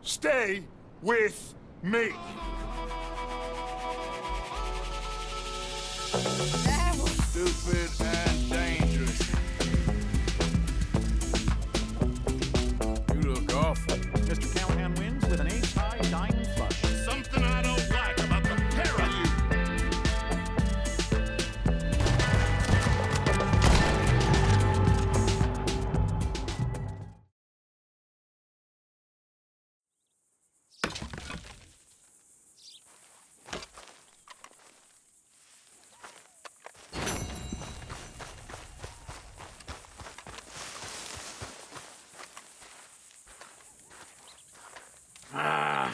Stay with me. That was Stupid and dangerous. You look awful. Mr. Callahan wins with an ace-high diamond flush. Something I don't like about the pair of you.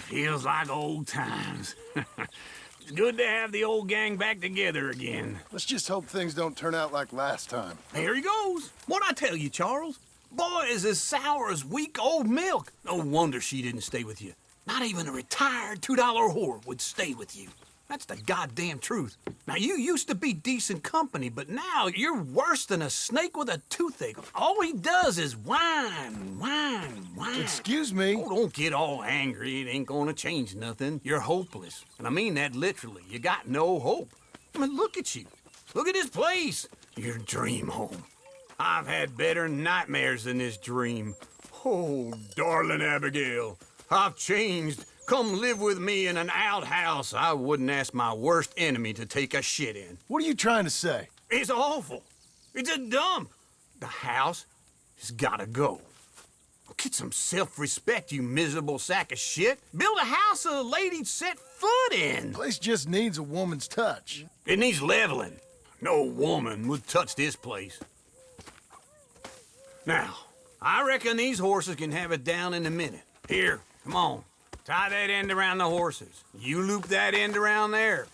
Feels like old times. It's good to have the old gang back together again. Let's just hope things don't turn out like last time. There he goes. What'd I tell you, Charles? Boy is as sour as week-old milk. No wonder she didn't stay with you. Not even a retired $2 whore would stay with you. That's the goddamn truth. Now, you used to be decent company, but now you're worse than a snake with a toothache. All he does is whine, whine, whine. Excuse me? Oh, don't get all angry. It ain't gonna change nothing. You're hopeless. And I mean that literally. You got no hope. I mean, look at you. Look at this place. Your dream home. I've had better nightmares than this dream. Oh, darling Abigail, I've changed. Come live with me in an outhouse I wouldn't ask my worst enemy to take a shit in. What are you trying to say? It's awful. It's a dump. The house has gotta go. Get some self-respect, you miserable sack of shit. Build a house a lady'd set foot in. The place just needs a woman's touch. It needs leveling. No woman would touch this place. Now, I reckon these horses can have it down in a minute. Here, come on. Tie that end around the horses. You loop that end around there.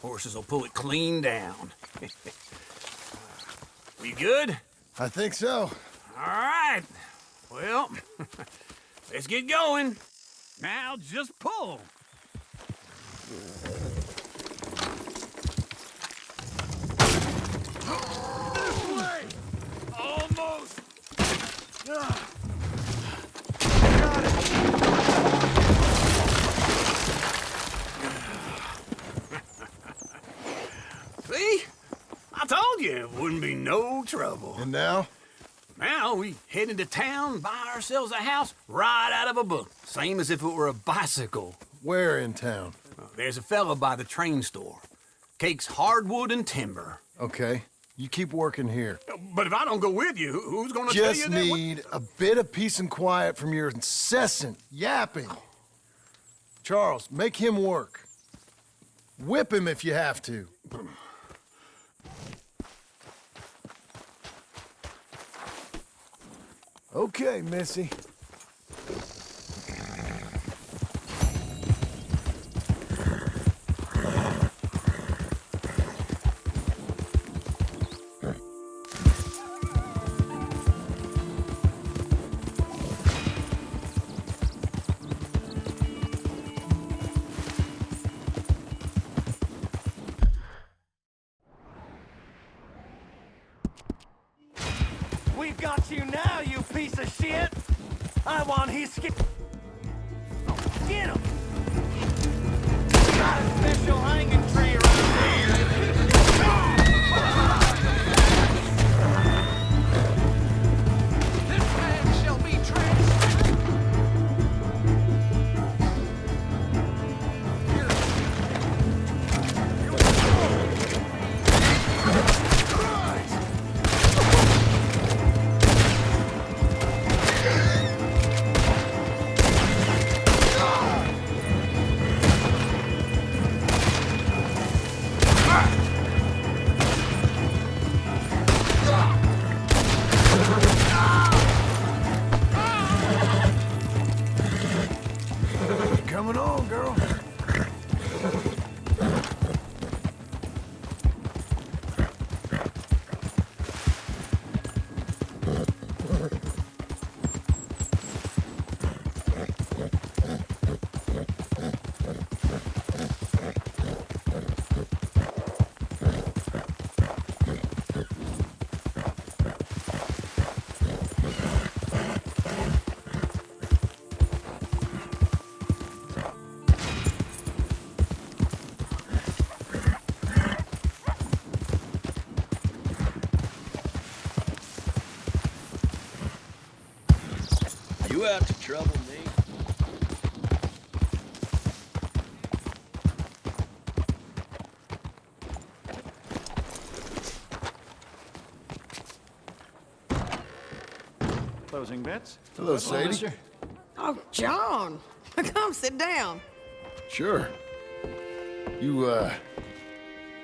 Horses will pull it clean down. We good? I think so. All right. Well, let's get going. Now just pull. This way! Almost! Got it! See? I told you it wouldn't be no trouble. And now? Now we head into town, buy ourselves a house right out of a book. Same as if it were a bicycle. Where in town? There's a fella by the train store. Cakes hardwood and timber. Okay. You keep working here. But if I don't go with you, who's gonna tell you Just that? need a bit of peace and quiet from your incessant yapping. Charles, make him work. Whip him if you have to. Okay, Missy. We've got you now, you piece of shit! I want his skin. Oh, get him! Got a special hanging tree around here. This man shall be transfixed. Coming on, girl. you out to trouble me? Closing bits. Hello, Sadie. mister. Oh, John. Come sit down. Sure. You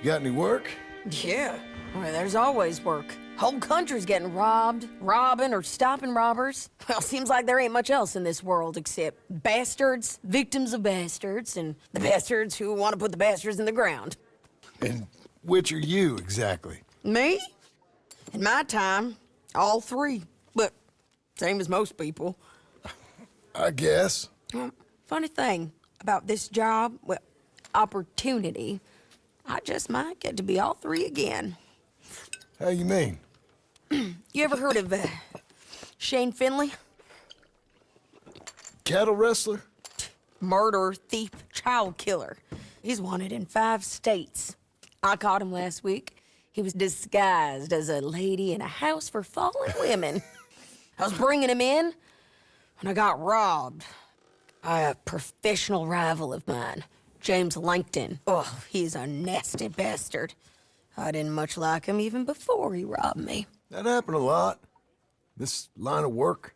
got any work? Yeah. Well, there's always work. Whole country's getting robbed, robbing, or stopping robbers. Well, seems like there ain't much else in this world except bastards, victims of bastards, and the bastards who want to put the bastards in the ground. And which are you, exactly? Me? In my time, all three. But same as most people. I guess. Funny thing about this job, well, opportunity, I just might get to be all three again. How you mean? You ever heard of Shane Finley? Cattle wrestler? Murderer, thief, child killer. He's wanted in 5 states. I caught him last week. He was disguised as a lady in a house for fallen women. I was bringing him in, and I got robbed by a professional rival of mine, James Langton. Oh, he's a nasty bastard. I didn't much like him even before he robbed me. That happened a lot. This line of work.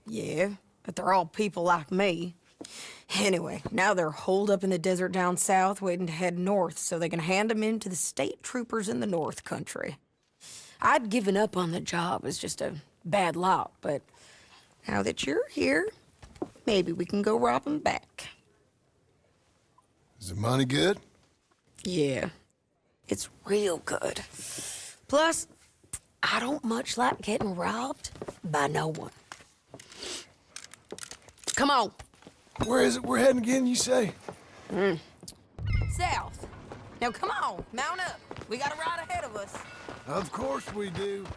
Yeah, but they're all people like me. Anyway, now they're holed up in the desert down south, waiting to head north so they can hand them in to the state troopers in the north country. I'd given up on the job as just a bad lot, but now that you're here, maybe we can go rob them back. Is the money good? Yeah, it's real good. Plus, I don't much like getting robbed by no one. Come on. Where is it we're heading again, you say? South. Now come on, mount up. We got a ride ahead of us. Of course we do.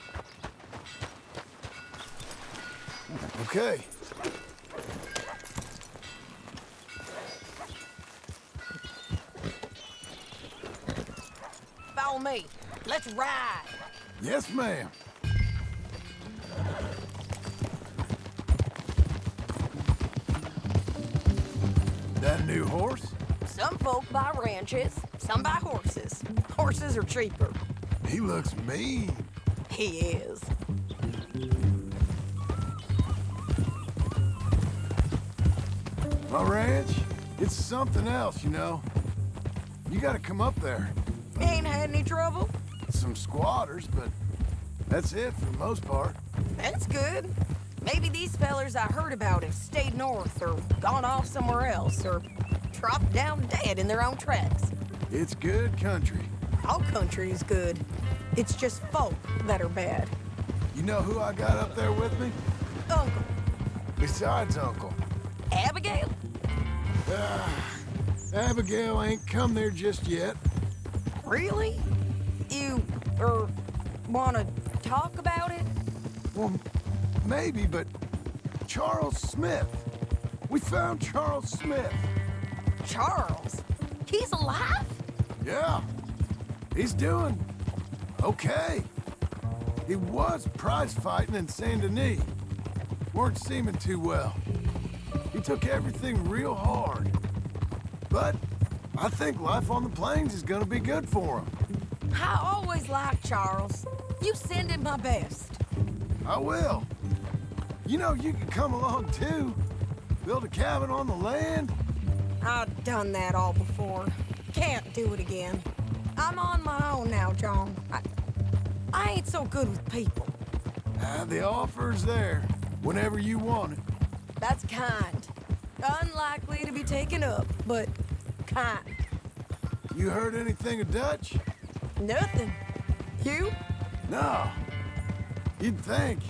Okay. Follow me. Let's ride. Yes, ma'am. That new horse? Some folk buy ranches, some buy horses. Horses are cheaper. He looks mean. He is. My ranch, it's something else, you know. You gotta come up there. Ain't had any trouble? Some squatters, but that's it for the most part. That's good. Maybe these fellers I heard about have stayed north or gone off somewhere else or dropped down dead in their own tracks. It's good country. All country is good. It's just folk that are bad. You know who I got up there with me? Uncle, Besides Uncle. Abigail? Abigail ain't come there just yet. Really? You, wanna talk about it? Well, maybe, but Charles Smith. We found Charles Smith. Charles? He's alive? Yeah. He's doing okay. He was prize fighting in Saint Denis. Weren't seeming too well. He took everything real hard. But I think life on the plains is gonna be good for him. I always liked Charles. You send him my best. I will. You know, you could come along too. Build a cabin on the land. I've done that all before. Can't do it again. I'm on my own now, John. I ain't so good with people. The offer's there whenever you want it. That's kind. Unlikely to be taken up, but kind. You heard anything of Dutch? Nothing. You? No. You'd think.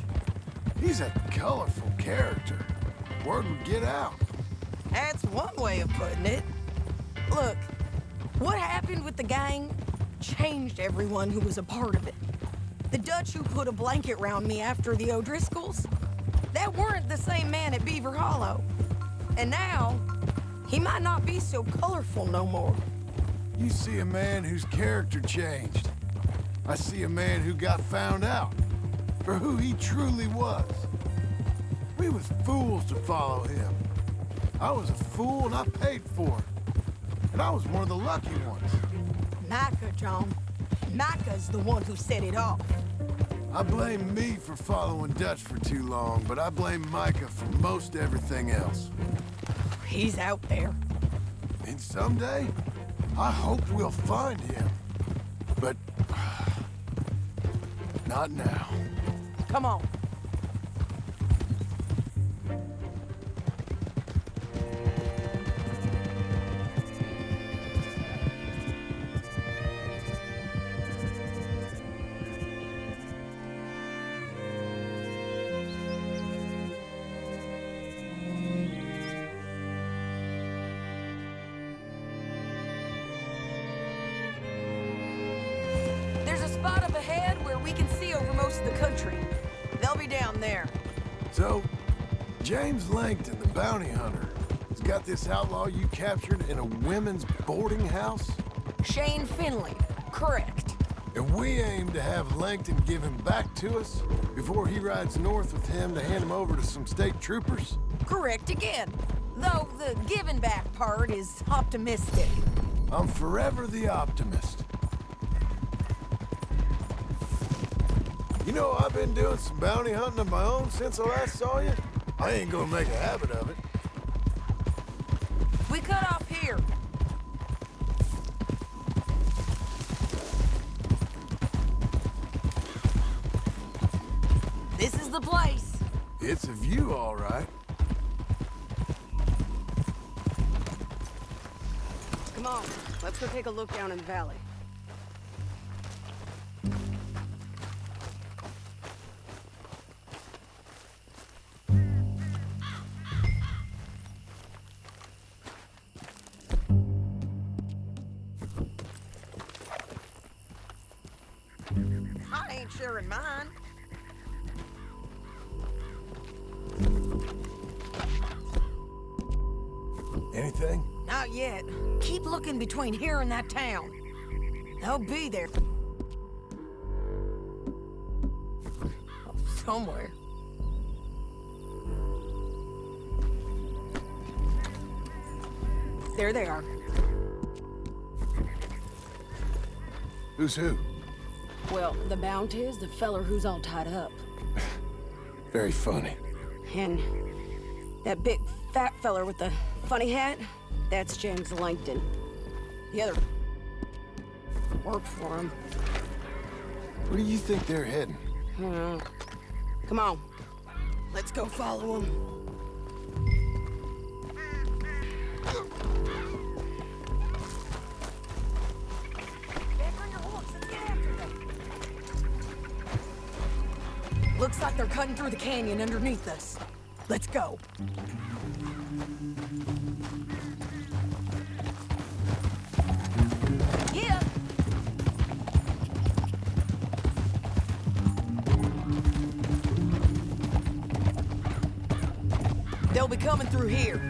He's a colorful character. Word would get out. That's one way of putting it. Look, what happened with the gang changed everyone who was a part of it. The Dutch who put a blanket round me after the O'Driscolls, that weren't the same man at Beaver Hollow. And now, he might not be so colorful no more. You see a man whose character changed. I see a man who got found out for who he truly was. We was fools to follow him. I was a fool and I paid for it. And I was one of the lucky ones. Micah, John. Micah's the one who set it off. I blame me for following Dutch for too long, but I blame Micah for most everything else. He's out there. And someday, I hope we'll find him. But not now. Come on. There's a spot up ahead where we can see over most of the country. They'll be down there. So, James Langton, the bounty hunter, has got this outlaw you captured in a women's boarding house? Shane Finley. Correct. And we aim to have Langton give him back to us before he rides north with him to hand him over to some state troopers? Correct again. Though the giving back part is optimistic. I'm forever the optimist. You know, I've been doing some bounty hunting of my own since I last saw you. I ain't gonna make a habit of it. We cut off here. This is the place. It's a view, all right. Come on, let's go take a look down in the valley. I ain't sharing mine. Anything? Not yet. Keep looking between here and that town. They'll be there. Somewhere. There they are. Who's who? Well, the bounty is the feller who's all tied up. Very funny. And that big fat feller with the funny hat, that's James Langton. The other worked for him. Where do you think they're heading? Come on, let's go follow him. Looks like they're cutting through the canyon underneath us. Let's go. Yeah. They'll be coming through here.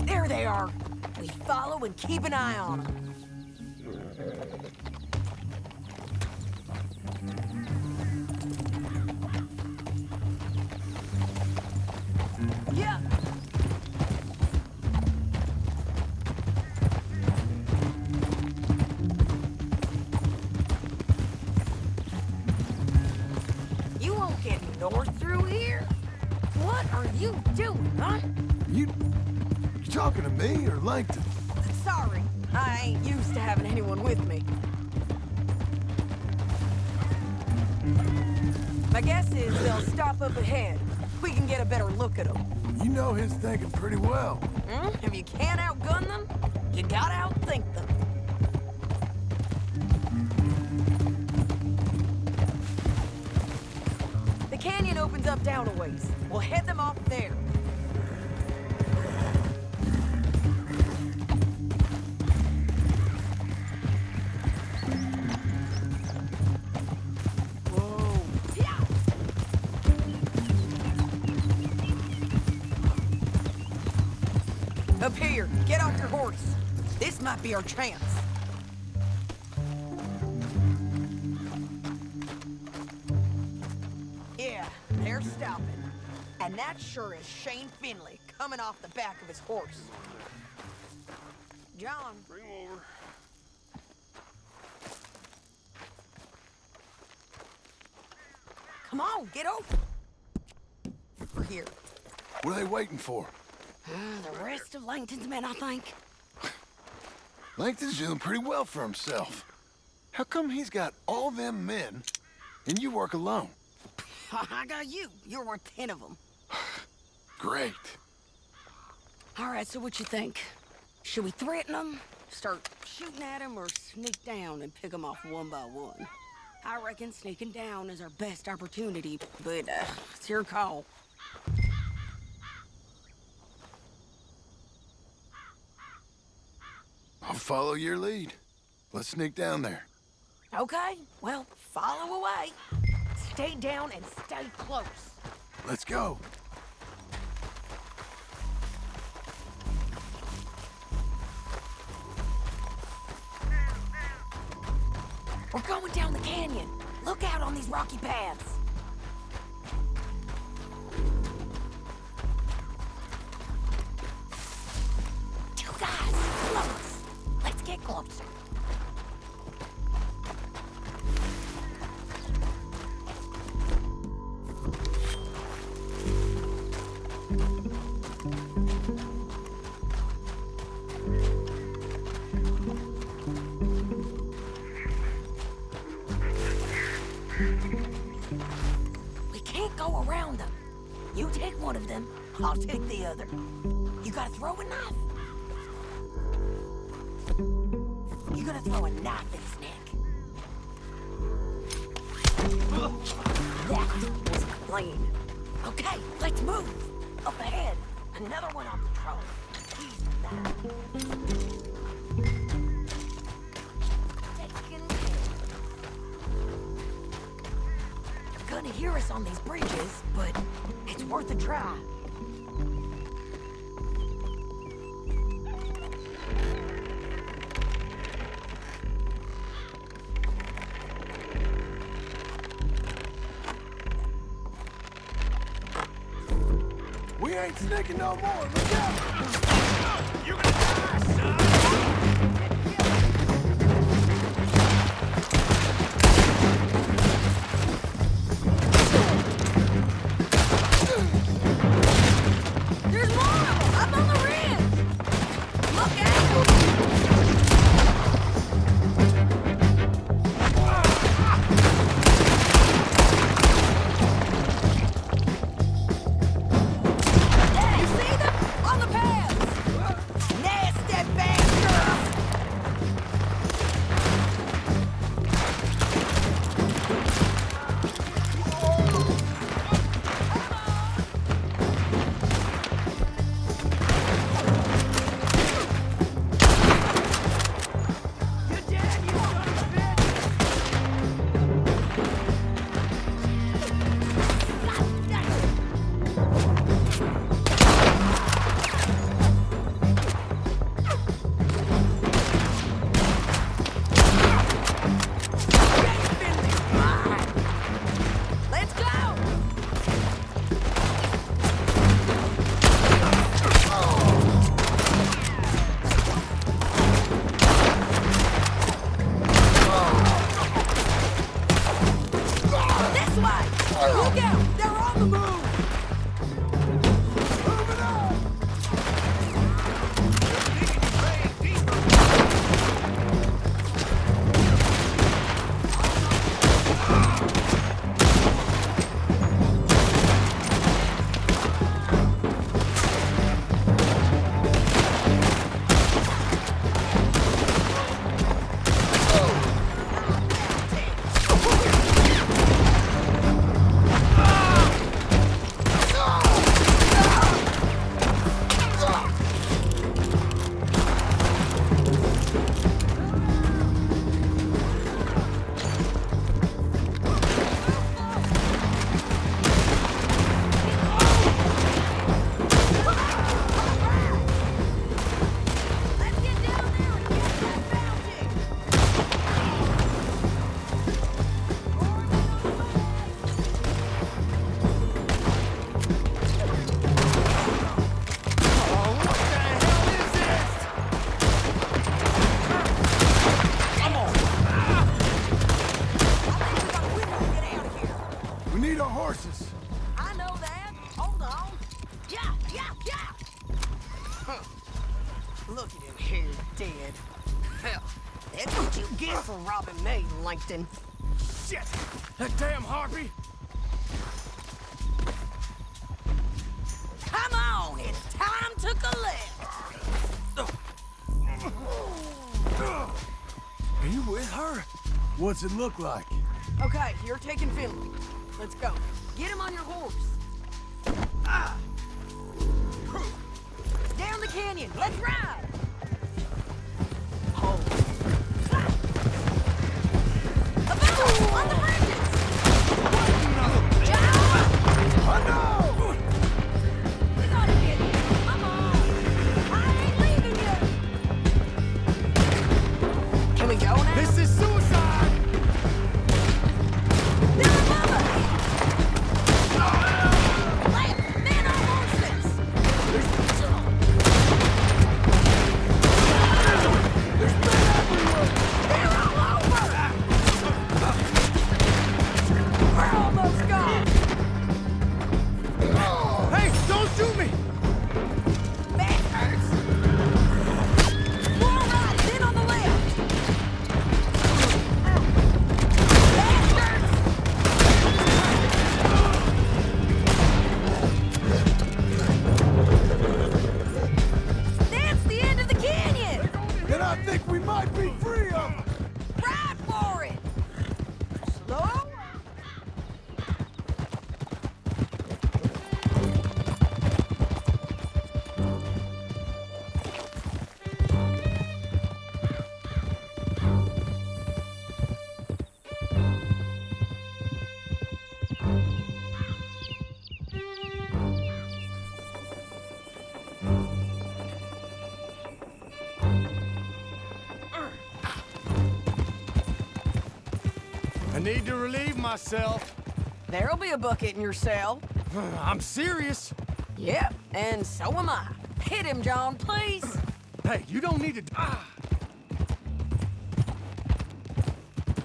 There they are. We follow and keep an eye on them. Yeah. You won't get north through here. What are you doing, huh? You talking to me or Langton? Sorry, I ain't used to having anyone with me. My guess is they'll stop up ahead. We can get a better look at them. You know his thinking pretty well. If you can't outgun them, you gotta outthink them. The canyon opens up down a ways. We'll head them off there. Whoa. Yeah. Up here, get off your horse. This might be our chance. Yeah, they're stopping. And that sure is Shane Finley coming off the back of his horse. John. Bring him over. Come on, get over. We're here. What are they waiting for? The rest of Langton's men, I think. Langton's doing pretty well for himself. How come he's got all them men and you work alone? I got you. You're worth 10 of them. Great. All right, so what you think? Should we threaten them, start shooting at them, or sneak down and pick them off one by one? I reckon sneaking down is our best opportunity, but it's your call. I'll follow your lead. Let's sneak down there. Okay, well, follow away. Stay down and stay close. Let's go. We're going down the canyon. Look out on these rocky paths. Two guys, close. Let's get closer. We can't go around them. You take one of them, I'll take the other. You gotta throw a knife. You gotta throw a knife in his neck. That was clean. Okay, let's move. Up ahead, another one on patrol. He's that. Taking care. You're gonna hear us on these bridges, but it's worth a try. We ain't sneaking no more. Look out! You're gonna die, son! There's more of them up on the ridge. Look out! You see them? On the paths! Look at him here, dead. Hell, that's what you get for robbing me, Langton. Shit! That damn harpy! Come on, it's time to collect. Are you with her? What's it look like? Okay, you're taking Finley. Let's go. Get him on your horse. Down the canyon. Let's ride. Hold. A boom! On the bridges! John! Oh no! We gotta get him. Come on. I ain't leaving you. Can we go now? This is suicide! They're above us. Left, men on horses. They're all over. We're almost gone. Hey, don't shoot me! Bastards. More riders in on the left. Bastards. That's the end of the canyon. Then I think we might be free of them! Ride for it. Slow. I need to relieve myself. There'll be a bucket in your cell. I'm serious. Yep, and so am I. Hit him, John, please. Hey, you don't need to...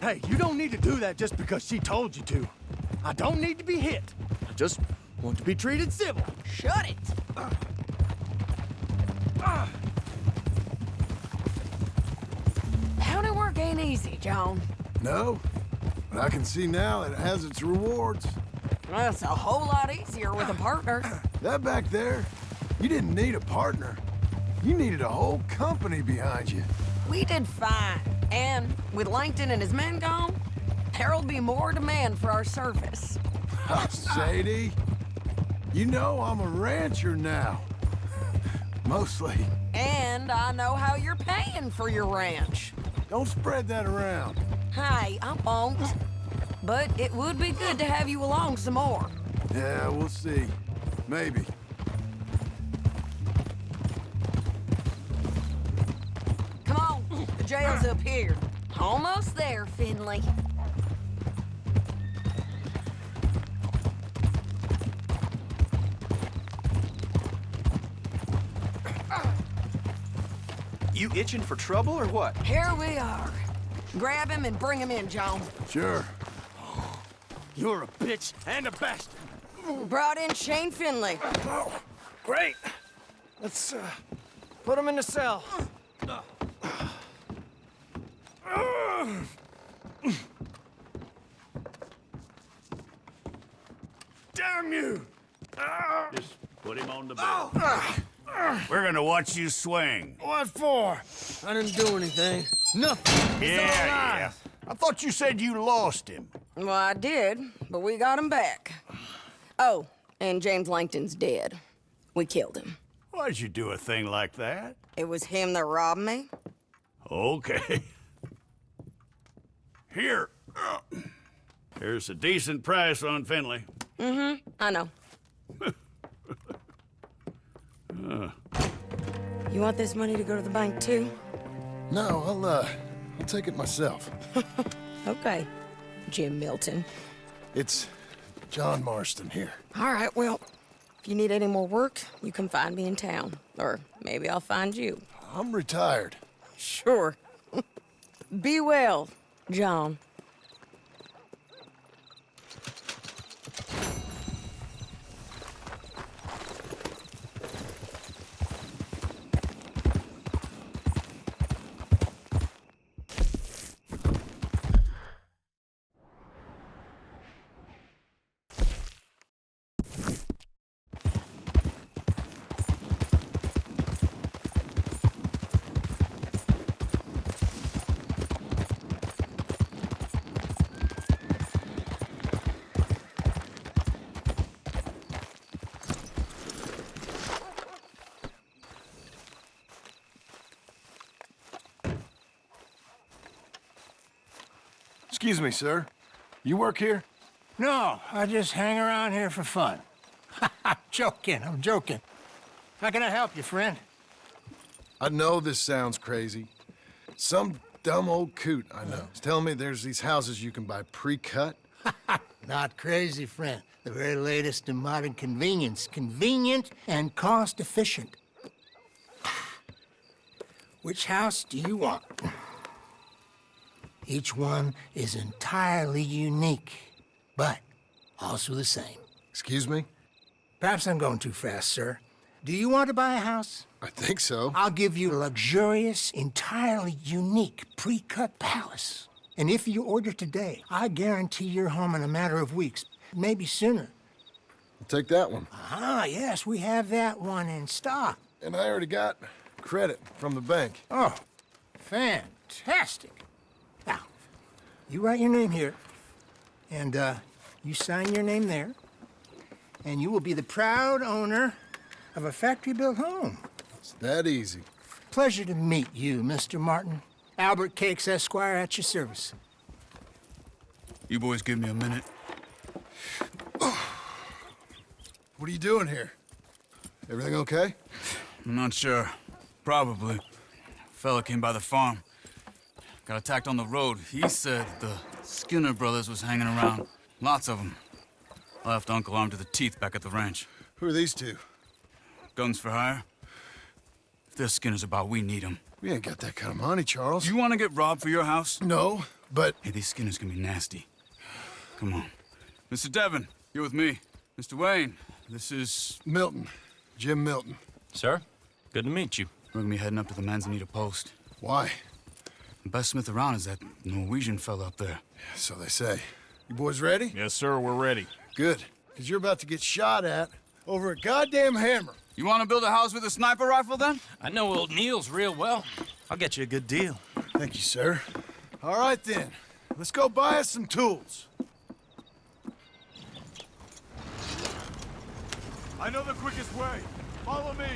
Hey, you don't need to do that just because she told you to. I don't need to be hit. I just want to be treated civil. Shut it. County work ain't easy, John. No, but I can see now it has its rewards. Well, it's a whole lot easier with a partner. That back there, you didn't need a partner. You needed a whole company behind you. We did fine. And with Langton and his men gone, there'll be more demand for our service. Sadie, you know I'm a rancher now. Mostly. And I know how you're paying for your ranch. Don't spread that around. Hey, I won't. But it would be good to have you along some more. Yeah, we'll see. Maybe. Come on, the jail's up here. Almost there, Finley. You itching for trouble or what? Here we are. Grab him and bring him in, John. Sure. You're a bitch and a bastard. We brought in Shane Finley. Oh, great. Let's put him in the cell. Damn you! Just put him on the bed. We're gonna watch you swing. What for? I didn't do anything. Nothing. He's Yeah. I thought you said you lost him. Well, I did, but we got him back. Oh, and James Langton's dead. We killed him. Why'd you do a thing like that? It was him that robbed me. Okay. Here. Here's a decent price on Finley. I know. You want this money to go to the bank, too? No, I'll take it myself. Okay, Jim Milton. It's John Marston here. All right, well, if you need any more work, you can find me in town. Or maybe I'll find you. I'm retired. Sure. Be well, John. Excuse me, sir. You work here? No, I just hang around here for fun. I'm joking. How can I help you, friend? I know this sounds crazy. Some dumb old coot I know is telling me there's these houses you can buy pre-cut. Not crazy, friend. The very latest in modern convenience. Convenient and cost-efficient. Which house do you want? Each one is entirely unique, but also the same. Excuse me? Perhaps I'm going too fast, sir. Do you want to buy a house? I think so. I'll give you a luxurious, entirely unique pre-cut palace. And if you order today, I guarantee you're home in a matter of weeks, maybe sooner. I'll take that one. Ah, yes, we have that one in stock. And I already got credit from the bank. Oh, fantastic. Now, you write your name here, and you sign your name there, and you will be the proud owner of a factory-built home. It's that easy. Pleasure to meet you, Mr. Martin. Albert Cakes, Esquire, at your service. You boys give me a minute. What are you doing here? Everything okay? I'm not sure. Probably. Fella came by the farm. Got attacked on the road. He said the Skinner brothers was hanging around. Lots of them. Left Uncle armed to the teeth back at the ranch. Who are these two? Guns for hire. If they're Skinner's about, we need them. We ain't got that kind of money, Charles. You want to get robbed for your house? No, but... Hey, these Skinners can be nasty. Come on. Mr. Devon, you're with me. Mr. Wayne, this is... Milton. Jim Milton. Sir, good to meet you. We're gonna be heading up to the Manzanita post. Why? The best smith around is that Norwegian fella up there. So they say. You boys ready? Yes, sir, we're ready. Good. Because you're about to get shot at over a goddamn hammer. You want to build a house with a sniper rifle, then? I know old Neil's real well. I'll get you a good deal. Thank you, sir. All right, then. Let's go buy us some tools. I know the quickest way. Follow me.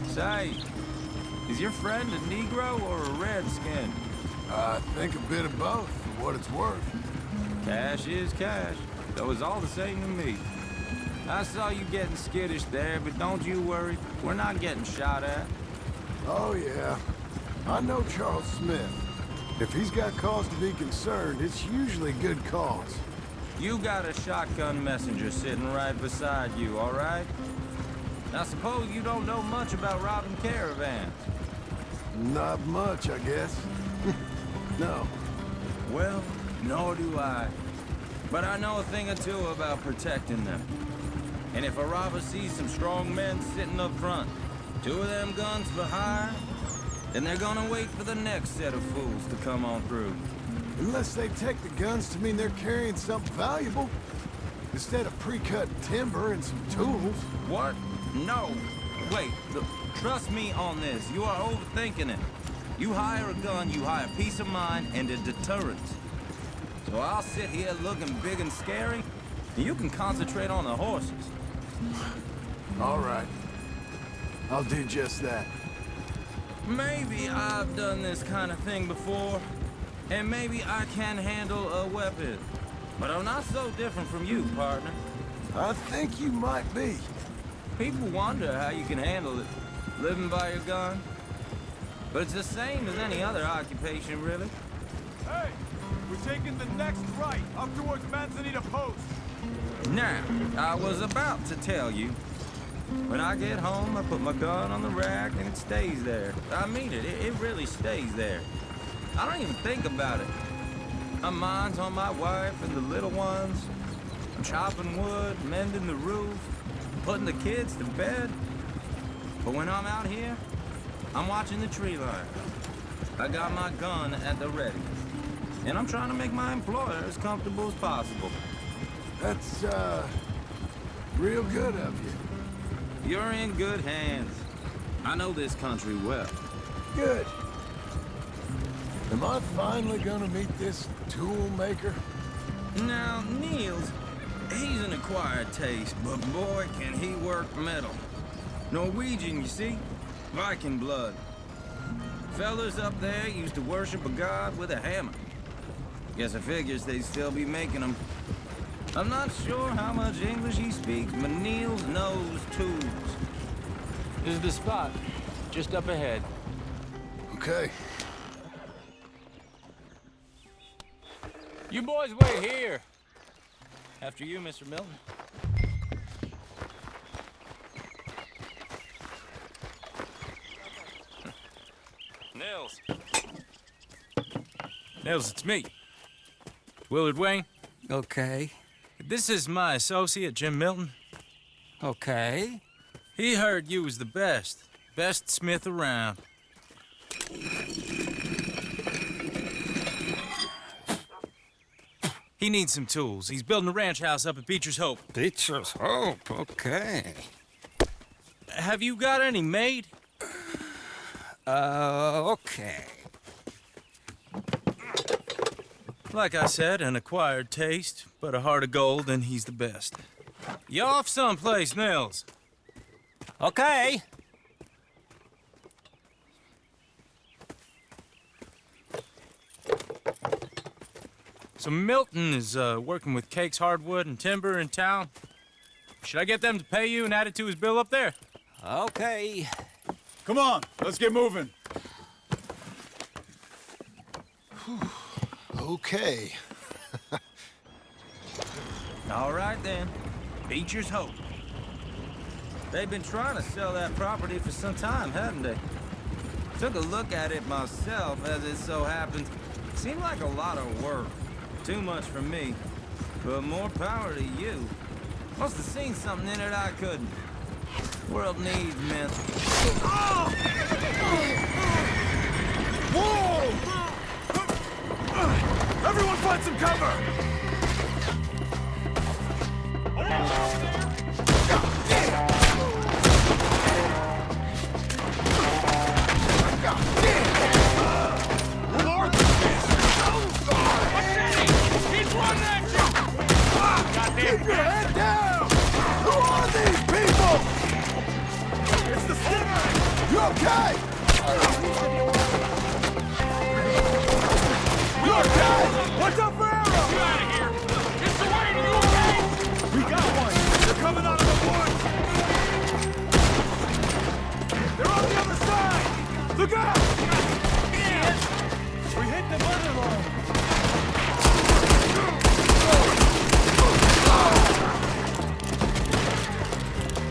Say, is your friend a Negro or a Redskin? I think a bit of both, for what it's worth. Cash is cash, though it's all the same to me. I saw you getting skittish there, but don't you worry. We're not getting shot at. Oh, yeah. I know Charles Smith. If he's got cause to be concerned, it's usually good cause. You got a shotgun messenger sitting right beside you, all right? I suppose you don't know much about robbing caravans. Not much, I guess. No. Well, nor do I. But I know a thing or two about protecting them. And if a robber sees some strong men sitting up front, 2 of them guns for hire, then they're gonna wait for the next set of fools to come on through. Unless they take the guns to mean they're carrying something valuable. Instead of pre-cut timber and some tools. What? No. Wait, look, trust me on this. You are overthinking it. You hire a gun, you hire peace of mind and a deterrent. So I'll sit here looking big and scary, and you can concentrate on the horses. All right. I'll do just that. Maybe I've done this kind of thing before, and maybe I can handle a weapon. But I'm not so different from you, partner. I think you might be. People wonder how you can handle it, living by your gun. But it's the same as any other occupation, really. Hey, we're taking the next right, up towards Manzanita Post. Now, I was about to tell you. When I get home, I put my gun on the rack and it stays there. I mean it, it really stays there. I don't even think about it. My mind's on my wife and the little ones. I'm chopping wood, mending the roof, putting the kids to bed. But when I'm out here, I'm watching the tree line. I got my gun at the ready. And I'm trying to make my employer as comfortable as possible. That's, real good of you. You're in good hands. I know this country well. Good. Am I finally gonna meet this tool maker? Now, Niels, he's an acquired taste, but boy, can he work metal. Norwegian, you see? Viking blood. Fellas up there used to worship a god with a hammer. Guess I figures they'd still be making them. I'm not sure how much English he speaks, but Niels knows tools. This is the spot. Just up ahead. Okay. You boys wait here. After you, Mr. Milton. Nils. Nils, it's me. Willard Wayne. Okay. This is my associate, Jim Milton. Okay. He heard you was the best. Best smith around. He needs some tools. He's building a ranch house up at Beecher's Hope. Beecher's Hope, okay. Have you got any made? Okay. Like I said, an acquired taste, but a heart of gold, and he's the best. You off someplace, Nils? Okay. So Milton is working with Cake's Hardwood and Timber in town. Should I get them to pay you and add it to his bill up there? Okay. Come on, let's get moving. Okay. All right, then. Beecher's Hope. They've been trying to sell that property for some time, haven't they? Took a look at it myself, as it so happens. Seemed like a lot of work. Too much for me. But more power to you. Must have seen something in it I couldn't. World needs men. Whoa! Everyone find some cover! Keep your head down! Who are these people? It's the Skinner! You okay? You okay? Watch out for arrows! Get out of here! Mr. Wayne, are you okay? We got one! They're coming out of the woods! They're on the other side! Look out! We hit the mother line!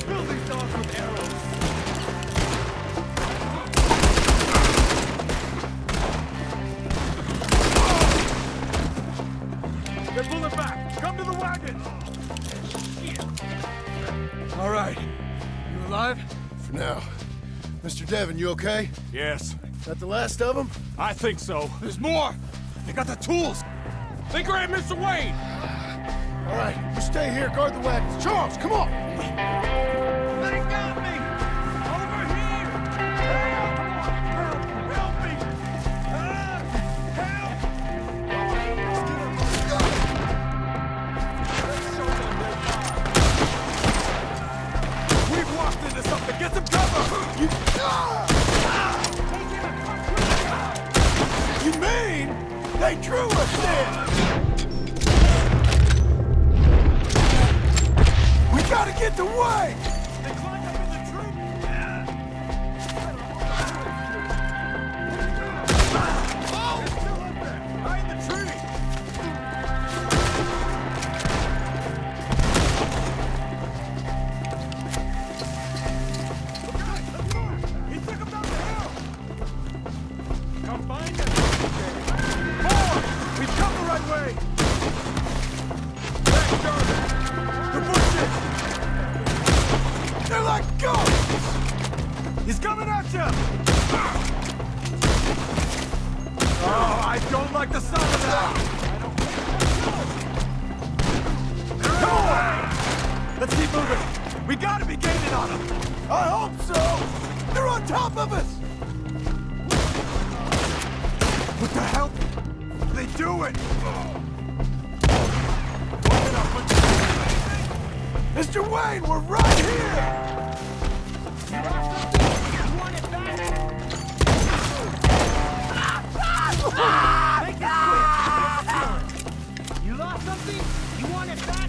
Fill these dogs with arrows! They're pulling back! Come to the wagon! All right. You alive? For now. Mr. Devon, you okay? Yes. Is that the last of them? I think so. There's more! They got the tools! They grabbed Mr. Wayne! All right, you stay here, guard the wagons. Charles, come on! They got me! Over here! Help! Help me! Help! We've walked into something! Get some cover! You mean they drew us in? We gotta get the way! They climbed up in the tree! Oh! They're still up there! Behind the tree! Look out! Let's move! He took him down the hill! Come find him! More! We've come the right way! Back, Charlie! The bushes! They're like ghosts! He's coming at you! Oh, I don't like the sound of that! Come on! Let's keep moving! We gotta be gaining on them! I hope so! They're on top of us! What the hell? They do it! Mr. Wayne, we're right here! Make it quick! You lost something? You want it back?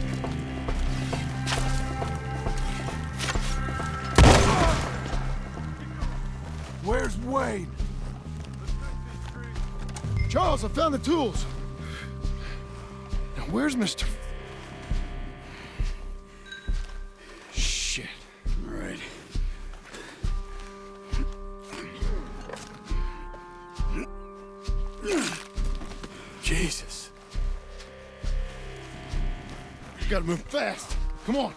Where's Wayne? Charles, I found the tools. Now, where's Mr. Shit. All right. Jesus. Gotta move fast. Come on.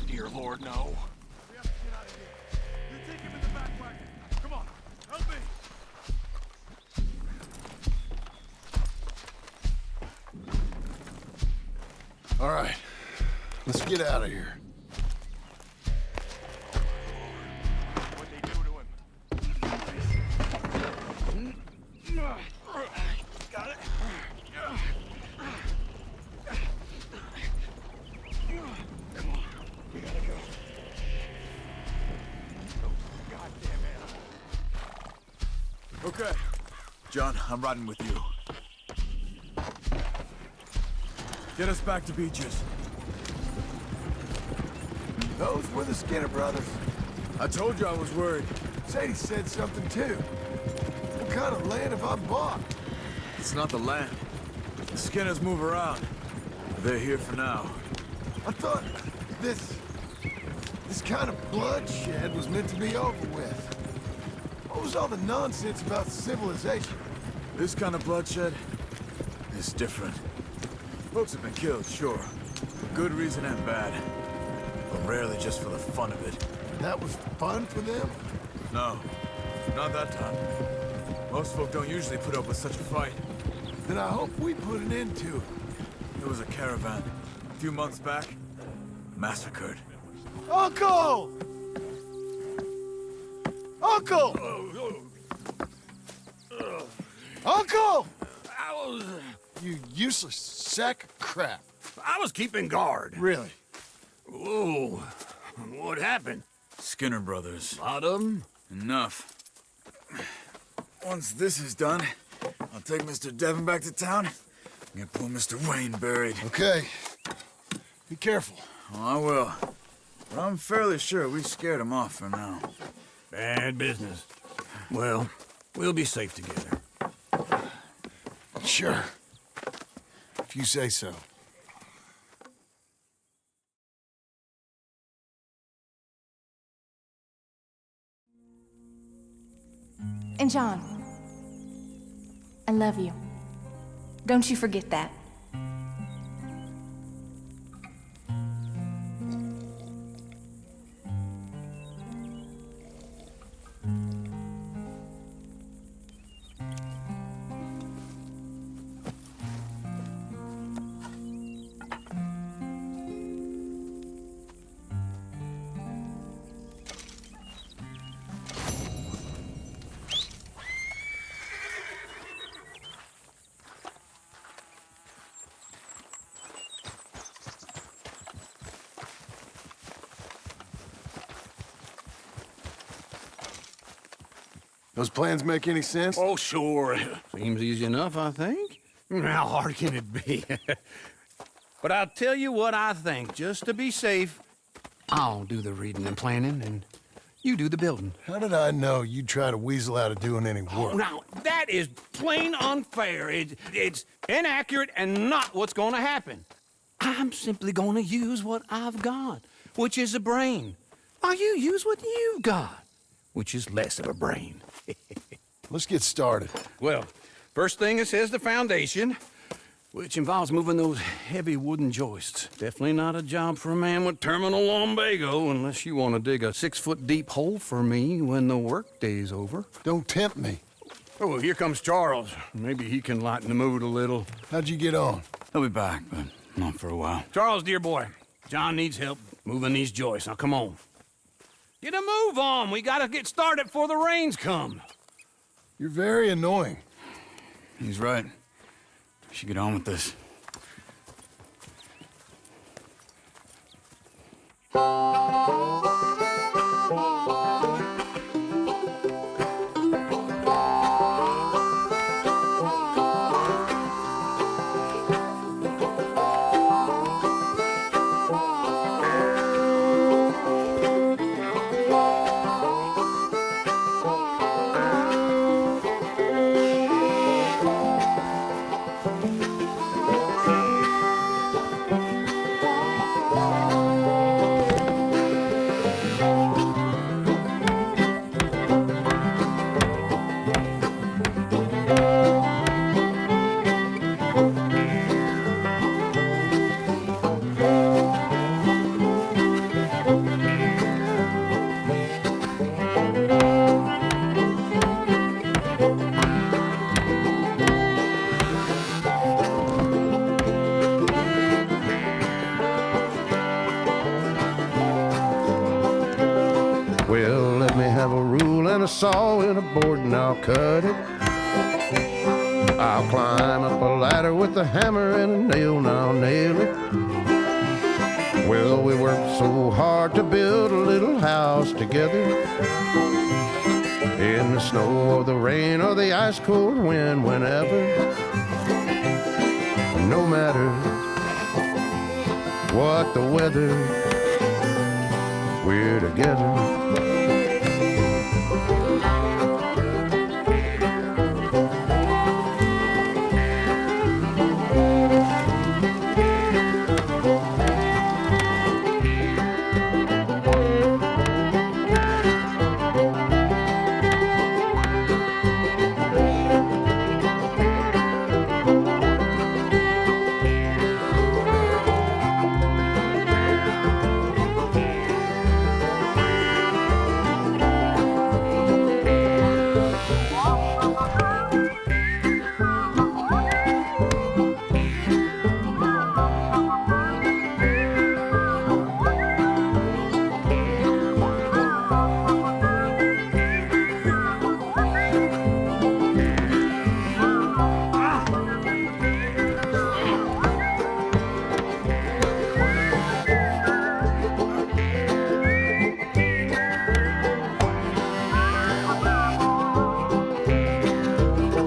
Dear Lord, no. We have to get out of here. You take him in the back wagon. Come on, help me. All right, let's get out of here. What'd they do to him? Got it? Come on, we gotta go. Goddamn it. Okay. John, I'm riding with you. Get us back to Beaches. Those were the Skinner brothers. I told you I was worried. Sadie said something too. What kind of land have I bought? It's not the land. The Skinners move around. They're here for now. I thought this kind of bloodshed was meant to be over with. What was all the nonsense about civilization? This kind of bloodshed is different. Folks have been killed, sure. For good reason and bad. But rarely just for the fun of it. That was fun for them? No, not that time. Most folk don't usually put up with such a fight. Then I hope we put an end to it. There was a caravan a few months back, massacred. Uncle! Uncle! Uncle! You useless sack of crap. I was keeping guard. Really? Whoa. What happened? Skinner brothers. Lot of them? Enough. Once this is done, I'll take Mr. Devon back to town and get poor Mr. Wayne buried. Okay. Be careful. Oh, I will. But I'm fairly sure we scared him off for now. Bad business. Well, we'll be safe together. Sure. If you say so. And John, I love you. Don't you forget that. Those plans make any sense? Oh, sure. Seems easy enough, I think. How hard can it be? But I'll tell you what I think, just to be safe. I'll do the reading and planning, and You do the building. How did I know you'd try to weasel out of doing any work? Now, that is plain unfair. It's inaccurate and not what's gonna happen. I'm simply gonna use what I've got, which is a brain. While you use what you've got, which is less of a brain. Let's get started. Well, first thing it says the foundation, which involves moving those heavy wooden joists. Definitely not a job for a man with terminal lumbago unless you want to dig a 6-foot deep hole for me when the workday's over. Don't tempt me. Oh, well, here comes Charles. Maybe he can lighten the mood a little. How'd you get on? He'll be back, but not for a while. Charles, dear boy, John needs help moving these joists. Now, come on. Get a move on. We gotta get started before the rains come. You're very annoying. He's right. We should get on with this. Well, let me have a rule and a saw and a board and I'll cut it. I'll climb up a ladder with a hammer and a nail and I'll nail it. Well, we worked so hard to build a little house together. In the snow or the rain or the ice cold wind, whenever. No matter what the weather, we're together.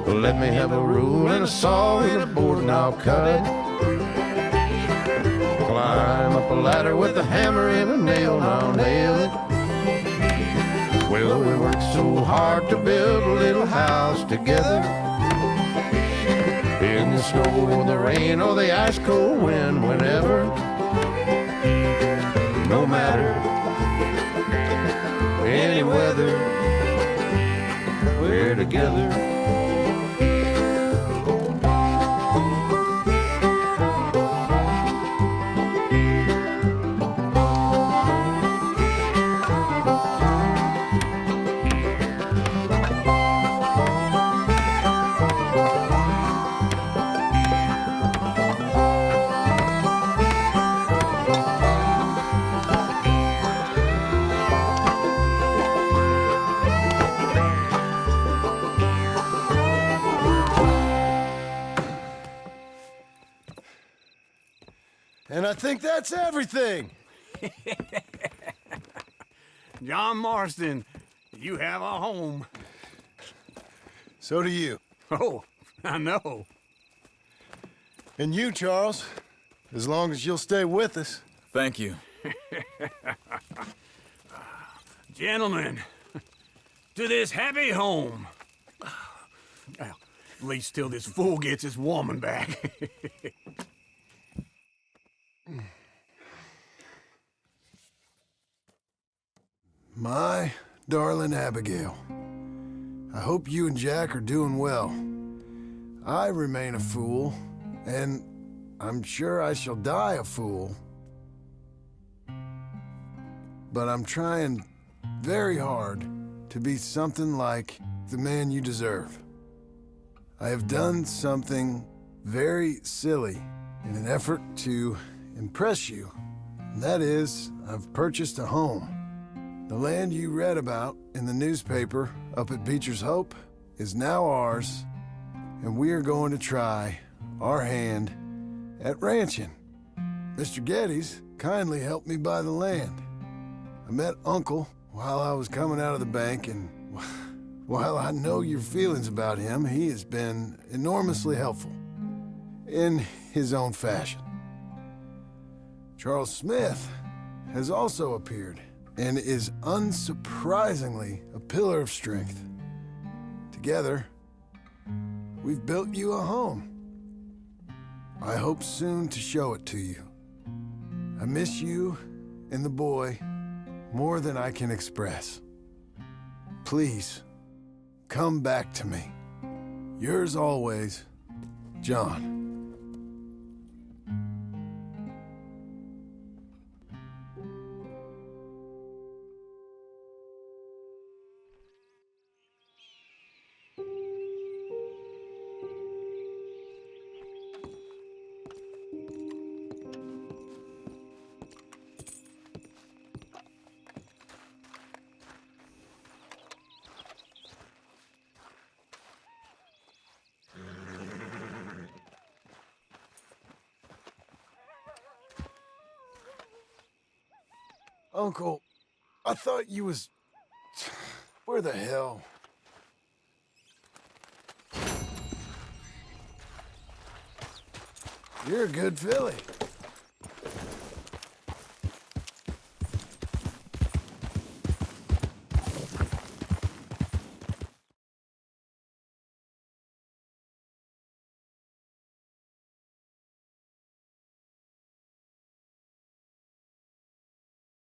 Let me have a rule and a saw and a board and I'll cut it. Climb up a ladder with a hammer and a nail and I'll nail it. Well, we worked so hard to build a little house together. In the snow or the rain or the ice cold wind, whenever. No matter any weather, we're together. And I think that's everything. John Marston, you have a home. So do you. Oh, I know. And you, Charles, as long as you'll stay with us. Thank you. Gentlemen, to this happy home. Well, at least till this fool gets his woman back. My darling Abigail, I hope you and Jack are doing well. I remain a fool, and I'm sure I shall die a fool. But I'm trying very hard to be something like the man you deserve. I have done something very silly in an effort to impress you. And that is, I've purchased a home. The land you read about in the newspaper up at Beecher's Hope is now ours, and we are going to try our hand at ranching. Mr. Geddes kindly helped me buy the land. I met Uncle while I was coming out of the bank, and while I know your feelings about him, he has been enormously helpful in his own fashion. Charles Smith has also appeared and is unsurprisingly a pillar of strength. Together, we've built you a home. I hope soon to show it to you. I miss you and the boy more than I can express. Please, come back to me. Yours always, John. Uncle, I thought you was... Where the hell? You're a good filly.